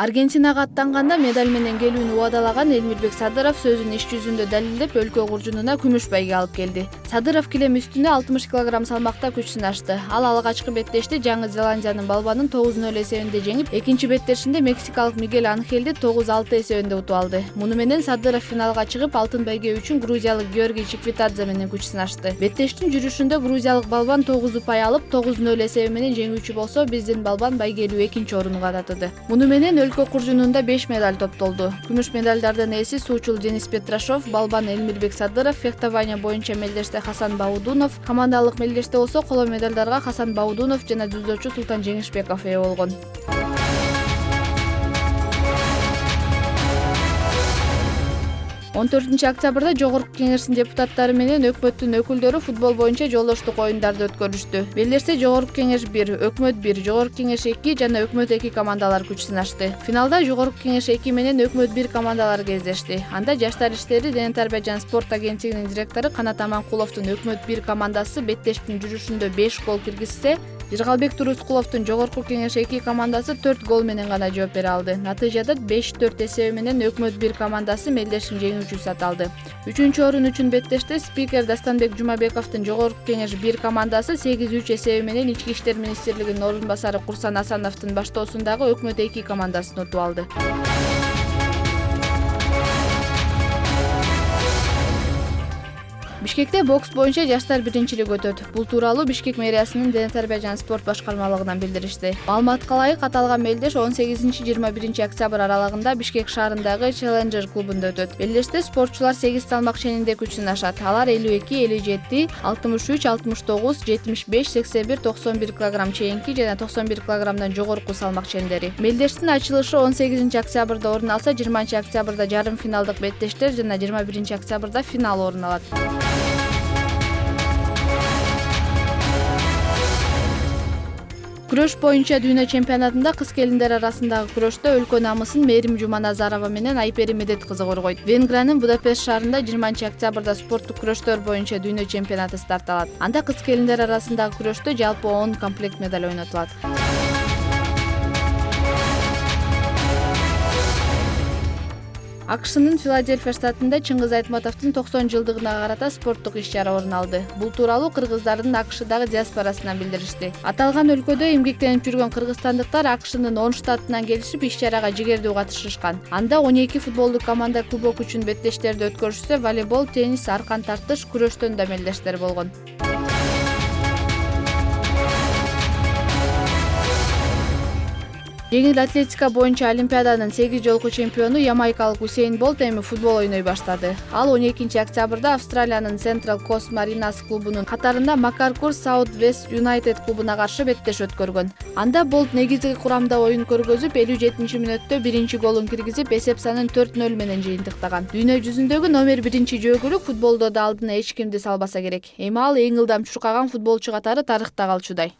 Аргентинага аттанганда медаль менен келүүнү убадалаган Элмирбек Садыров сөзүн иш жүзүндө далилдеп өлкө куржунуна күмүш байге алып келди. Садыров килем үстүнө 60 кг салмакта күч сынашты. Ал алгачкы беттешти Жаңы Зеландиянын балбанын 9-0 эсебинде жеңип, экинчи беттешинде мексикалык Мигель Анхелди 9-6 эсебинде утуп алды. Муну менен Садыров финалга чыгып, алтын байге үчүн грузиялык Георгий Чиквитадзе менен күч сынашты. Беттештин жүрүшүндө грузиялык балбан 9 упай алып, 9-0 эсеби менен жеңүүчү болсо, биздин балбан байгелүү экинчи орунга татыды. Муну менен өлкө куржунунда 5 медаль топтолду. Күмүш медальдардын ээси суучул Денис Петрашов, балбан Элмирбек Садыров, фехтование боюнча мелдеште Хасан Баудунов, командалык мелдеште болсо коло медальдарга Хасан Баудунов жана дзюдочу Султан Жеңишбеков ээ болгон. 14 октябрда Жогорку Кеңештин депутаттары менен өкмөттүн өкүлдөрү футбол боюнча жолдоштук оюндарды өткөрүштү. Белдеште Жогорку Кеңеш 1, Өкмөт 1, Жогорку Кеңеш 2 жана Өкмөт 2 командалар күч сынашты. Финалда Жогорку Кеңеш 2 менен Өкмөт 1 командалары кездешти. Анда Жаштар иштери Дене тарбия жана спорт агенттигинин директору Канат Аманкуловдун Өкмөт 1 командасы беттештин жүрүшүндө 5 гол киргизсе, Жыргалбек Турускуловдун Жогорку Кеңеш 2 командасы 4 гол менен гана жооп бере алды. Натыйжада 5-4 эсеби менен Өкмөт 1 командасы мелдештин жеңүүчүсү аталды. 3-чү орун үчүн беттеште спикер Дастанбек Жумабековдун Жогорку Кеңеш 1 командасы 8-3 эсеби менен Ички иштер министрлигинин орун басары Курсан Асановдун баштоосундагы Өкмөт 2 командасын утуп алды. Бишкекте бокс боюнча жаштар биринчилиги өтөт. Бул тууралуу Бишкек мэриясынын Дене тарбия жана спорт башкармалыгынан билдиришти. Маалыматка ылайык, аталган мелдеш 18-21 октябрь аралыгында Бишкек шаарындагы Challenger клубунда өтөт. Мелдеште спортчулар 8 салмак ченинде күч сынашат. Алар 52, 57, 63, 69, 75, 81, 91 кг чейинки жана 91 кгдан жогорку салмак чендери. Мелдештин ачылышы 18 октябрда орун алса, 20 октябрда жарым финалдык беттештер жана 21 октябрда финал орун алат. Күрөш боюнча дүйнө чемпионатында кыз келиндер арасындагы күрөштө өлкө намысын Мээрим Жуманазарова менен Айпери Медет кызы коргойт. Венгриянын Будапешт шаарында 20 октябрда спорттук күрөштөр боюнча дүйнө чемпионаты старт алат. Анда кыз келиндер арасындагы күрөштө жалпы 10 комплект медаль ойнотулат. АКШнын Филадельфия штатында Чыңгыз Айтматовдун 90 жылдыгына карата спорттук иш-чара орун алды. Бул тууралуу кыргыздардын АКШдагы диаспорасынан билдиришти. Аталган өлкөдө эмгектенип жүргөн кыргызстандыктар АКШнын 10 штатынан келишип иш-чарага жигердүү катышышкан. Анда 12 футболдук команда кубок үчүн беттештерди өткөрүшсө, волейбол, теннис, аркан тартыш, күрөштөн да мелдештер болгон. Жеңил атлетика боюнча Олимпиаданын 8 жолку чемпиону ямайкалык Усейн Болт эми футбол ойной баштады. Ал 12 октябрда Австралиянын Central Coast Mariners клубунун катарында Макаркур South West United клубуна каршы беттеш өткөргөн. Анда Болт негизги курамда оюн көргөзүп, 57 мүнөттө биринчи голун киргизип, эсеп санын 4-0 менен жыйынтыктаган. Дүйнө жүзүндөгү номер 1 жөөгүлүк футболдо да алдына эч кимди салбаса керек. Эми ал эң ылдам чуркаган футболчу катары тарыхта калчудай.